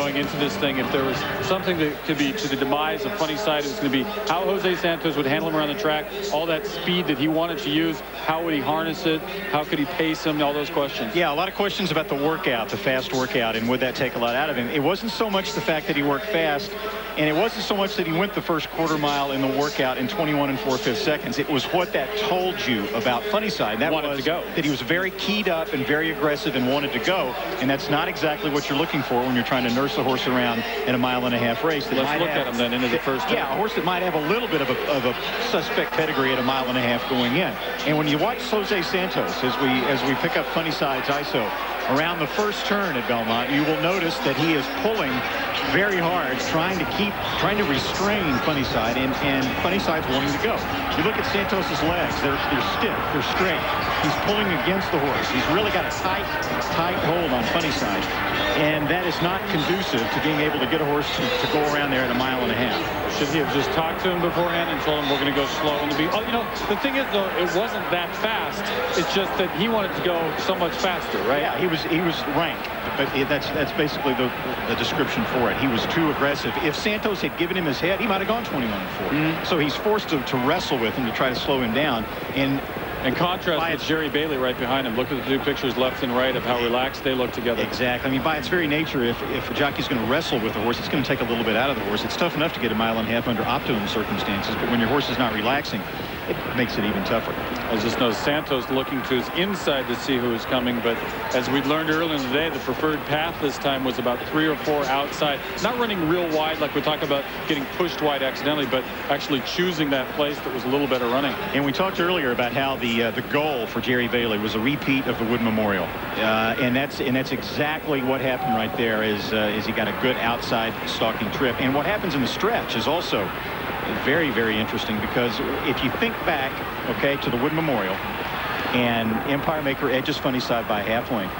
going into this thing. If there was something that could be to the demise of Funny Side, it was going to be how Jose Santos would handle him around the track, all that speed that he wanted to use, how would he harness it, how could he pace him, all those questions. Yeah, a lot of questions about the workout, the fast workout, and would that take a lot out of him. It wasn't so much the fact that he worked fast, and it wasn't so much that he went the first quarter mile in the workout in 21 4/5 seconds. It was what that told you about Funny Side. That wanted was to go. That he was very keyed up and very aggressive and wanted to go, and that's not exactly what you're looking for when you're trying to nurse a horse around in a 1.5-mile race. Let's look at him then into the first. Yeah, a horse that might have a little bit of a suspect pedigree at a 1.5 miles going in. And when you watch Jose Santos as we pick up Funny Side's ISO around the first turn at Belmont, you will notice that he is pulling very hard, trying to restrain Funny Side, and Funny Side's wanting to go. You look at Santos's legs; they're stiff, they're straight. He's pulling against the horse. He's really got a tight hold on Funny Side, and that is not conducive to being able to get a horse to go around there at a 1.5 miles. Should he have just talked to him beforehand and told him we're going to go slow in the beat? Oh, you know, the thing is, though, it wasn't that fast. It's just that he wanted to go so much faster, right? Yeah, he was rank, but that's basically the description for it. He was too aggressive. If Santos had given him his head, he might have gone 21 4. So he's forced to wrestle with him to try to slow him down. And in contrast with Jerry Bailey right behind him. Look at the two pictures left and right of how relaxed they look together. Exactly. I mean, by its very nature, if a jockey's going to wrestle with a horse, it's going to take a little bit out of the horse. It's tough enough to get a 1.5 miles under optimum circumstances, but when your horse is not relaxing, it makes it even tougher. I just know Santos looking to his inside to see who is coming, but as we learned earlier in the day, the preferred path this time was about 3 or 4 outside. Not running real wide like we talk about getting pushed wide accidentally, but actually choosing that place that was a little better running. And we talked earlier about how the goal for Jerry Bailey was a repeat of the Wood Memorial, and that's exactly what happened right there. Is he got a good outside stalking trip, and what happens in the stretch is also very, very interesting, because if you think back, okay, to the Wood Memorial, and Empire Maker edges Funny Side by half length.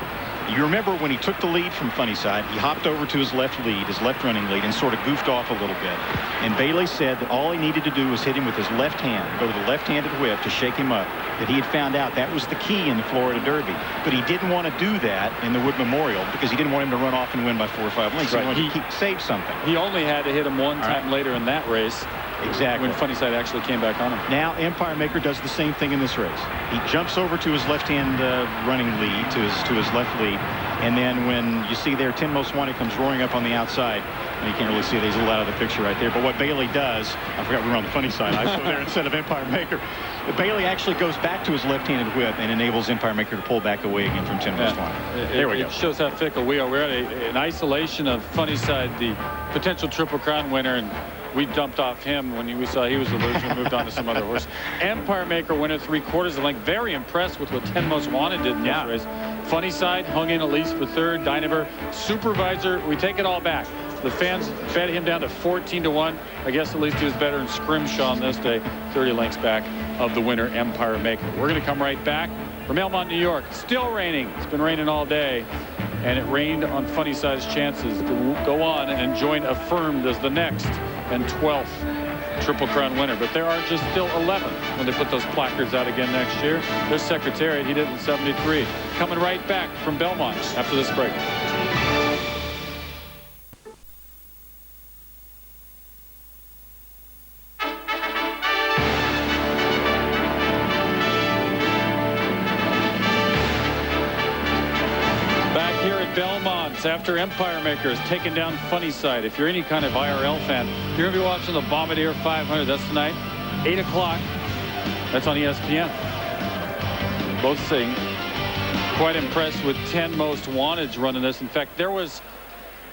You remember when he took the lead from Funny Side, he hopped over to his left lead, his left running lead, and sort of goofed off a little bit. And Bailey said that all he needed to do was hit him with his left hand, go to the left-handed whip to shake him up, that he had found out that was the key in the Florida Derby. But he didn't want to do that in the Wood Memorial because he didn't want him to run off and win by 4 or 5 lengths. Right. He wanted to save something. He only had to hit him one time later in that race. Exactly. When Funny Side actually came back on him. Now Empire Maker does the same thing in this race. He jumps over to his left-hand running lead, to his left lead, and then when you see there 10 Most Wanted comes roaring up on the outside, and you can't really see it, he's a little out of the picture right there, but what Bailey does, I forgot we were on the Funny Side, I saw there instead of Empire Maker, but Bailey actually goes back to his left-handed whip and enables Empire Maker to pull back away again from 10 Most Wanted. There we go. It shows how fickle we are. We're at an isolation of Funny Side, the potential Triple Crown winner, and we dumped off him when we saw he was a loser and moved on to some other horse. Empire Maker winner 3/4 of the length. Very impressed with what 10 Most Wanted did in this race. Funny Side hung in at least for third. Dynaver, Supervisor, we take it all back. The fans bet him down to 14 to 1. I guess at least he was better in Scrimshaw on this day. 30 lengths back of the winner, Empire Maker. We're going to come right back from Belmont, New York. It's still raining. It's been raining all day. And it rained on Funny Side's chances to go on and join Affirmed as the next and 12th Triple Crown winner. But there are just still 11 when they put those placards out again next year. There's Secretariat. He did in 73. Coming right back from Belmont after this break. Belmont after Empire Maker has taken down Funny Side. If you're any kind of IRL fan, you're going to be watching the Bombardier 500. That's tonight, 8 o'clock. That's on ESPN. Both saying quite impressed with 10 Most Wanted running this. In fact, there was,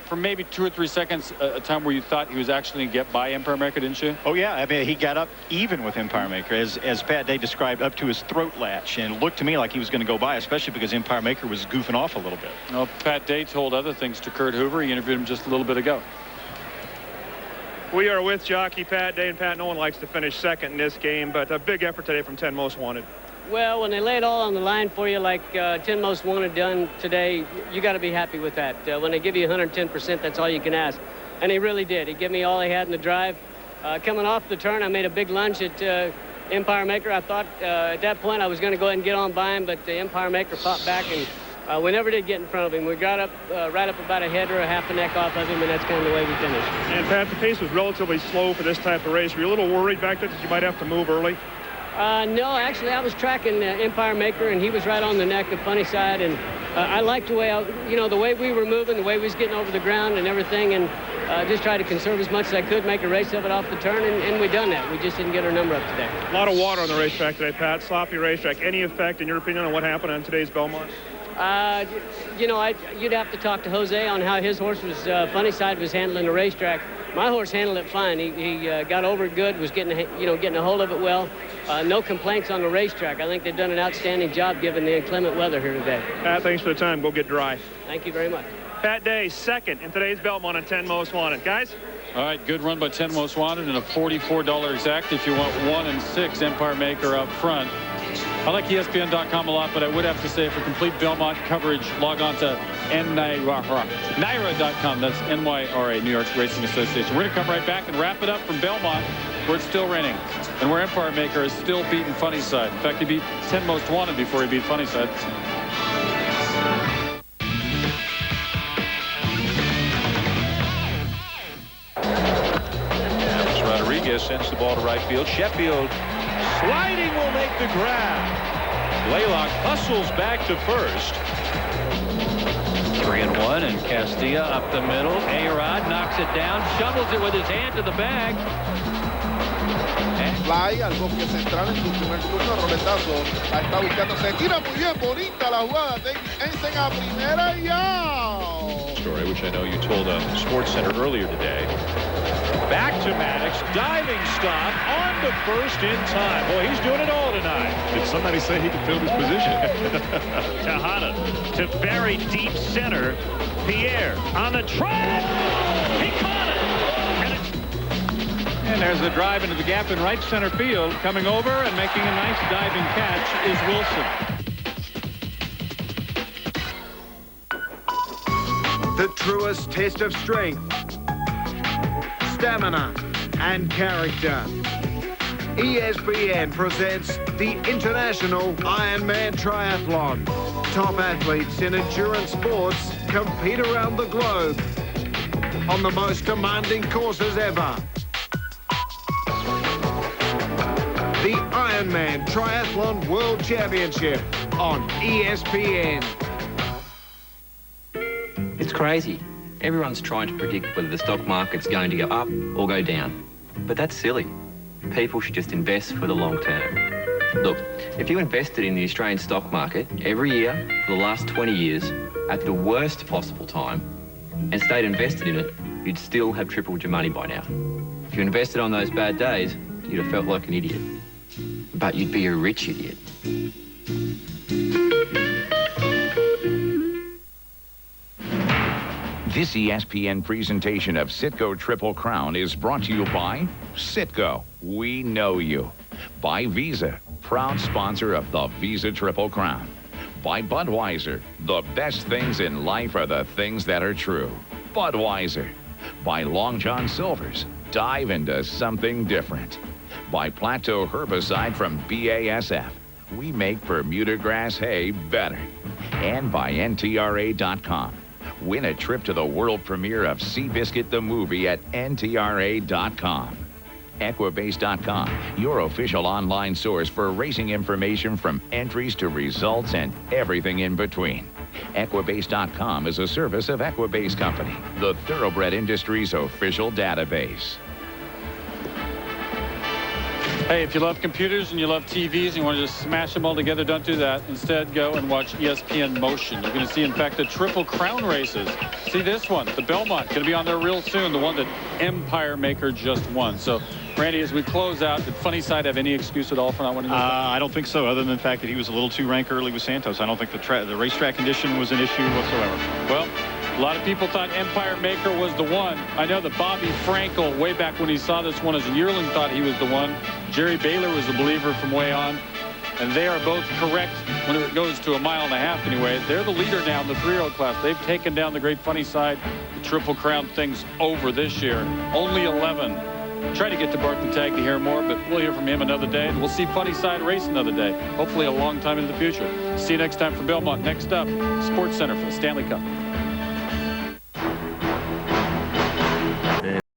for maybe 2 or 3 seconds, a time where you thought he was actually going to get by Empire Maker, didn't you? Oh, yeah. I mean, he got up even with Empire Maker, as Pat Day described, up to his throat latch, and it looked to me like he was going to go by, especially because Empire Maker was goofing off a little bit. Well, Pat Day told other things to Kurt Hoover. He interviewed him just a little bit ago. We are with jockey Pat Day, and Pat, no one likes to finish second in this game, but a big effort today from 10 Most Wanted. Well, when they lay it all on the line for you like 10 Most Wanted done today, you got to be happy with that. When they give you 110%, that's all you can ask. And he really did. He gave me all he had in the drive. Coming off the turn, I made a big lunge at Empire Maker. I thought at that point I was going to go ahead and get on by him, but the Empire Maker fought back and We never did get in front of him. We got up right up about a head or a half a neck off of him, and that's kind of the way we finished. And Pat, the pace was relatively slow for this type of race. Were you a little worried back there that you might have to move early? No, actually, I was tracking Empire Maker, and he was right on the neck of Funny Side, and I liked the way, the way we were moving, the way we was getting over the ground and everything, and just tried to conserve as much as I could, make a race of it off the turn, and we done that. We just didn't get our number up today. A lot of water on the racetrack today, Pat. Sloppy racetrack. Any effect, in your opinion, on what happened on today's Belmont? You'd have to talk to Jose on how his horse was, Funny Side was handling the racetrack. My horse handled it fine. He got over it good, was getting a hold of it well. No complaints on the racetrack. I think they've done an outstanding job given the inclement weather here today. Pat, thanks for the time. Go get dry. Thank you very much. Pat Day, second in today's Belmont on 10 Most Wanted. Guys? All right, good run by 10 Most Wanted and a $44 exact if you want 1 and 6 Empire Maker up front. I like ESPN.com a lot, but I would have to say for complete Belmont coverage, log on to NYRA.com. That's NYRA, New York Racing Association. We're going to come right back and wrap it up from Belmont, where it's still raining, and where Empire Maker is still beating Funny Side. In fact, he beat 10 Most Wanted before he beat Funny Side. Rodriguez sends the ball to right field. Sheffield sliding will make the grab. Blaylock hustles back to first. 3-1, and Castilla up the middle. A-Rod knocks it down, shovels it with his hand to the bag. Fly al bosque central en su primer turno, roletazo. Ahí está buscando, se tira muy bien, bonita la jugada. David Ensign a primera y out. Story, which I know you told on Sports Center earlier today. Back to Maddox, diving stop, on to first in time. Boy, he's doing it all tonight. Did somebody say he could fill his position? Tejada to very deep center. Pierre on the track. He caught it. And there's a drive into the gap in right center field. Coming over and making a nice diving catch is Wilson. The truest test of strength, stamina, and character. ESPN presents the International Ironman Triathlon. Top athletes in endurance sports compete around the globe on the most demanding courses ever. The Ironman Triathlon World Championship on ESPN. It's crazy. Everyone's trying to predict whether the stock market's going to go up or go down. But that's silly. People should just invest for the long term. Look, if you invested in the Australian stock market every year for the last 20 years at the worst possible time and stayed invested in it, you'd still have tripled your money by now. If you invested on those bad days, you'd have felt like an idiot. But you'd be a rich idiot. This ESPN presentation of Citgo Triple Crown is brought to you by Citgo. We know you. By Visa, proud sponsor of the Visa Triple Crown. By Budweiser, the best things in life are the things that are true. Budweiser. By Long John Silver's, dive into something different. By Plateau Herbicide from BASF. We make Bermuda grass hay better. And by NTRA.com. Win a trip to the world premiere of Seabiscuit the movie at NTRA.com. Equibase.com, your official online source for racing information from entries to results and everything in between. Equibase.com is a service of Equibase Company, the thoroughbred industry's official database. Hey, if you love computers and you love TVs and you want to just smash them all together, don't do that. Instead, go and watch ESPN Motion. You're going to see, in fact, the Triple Crown races. See this one, the Belmont, going to be on there real soon, the one that Empire Maker just won. So, Randy, as we close out, did Funny Side have any excuse at all for not winning this one? I don't think so, other than the fact that he was a little too rank early with Santos. I don't think the racetrack condition was an issue whatsoever. Well, a lot of people thought Empire Maker was the one. I know that Bobby Frankel, way back when he saw this one as a yearling, thought he was the one. Jerry Baylor was a believer from way on. And they are both correct when it goes to a mile and a half anyway. They're the leader now in the 3-year-old class. They've taken down the great Funny Side. The Triple Crown thing's over this year. Only 11 Try to get to Barton Tag to hear more, but we'll hear from him another day, and we'll see Funny Side race another day, hopefully a long time into the future. See you next time for Belmont. Next up, Sports Center for the Stanley Cup.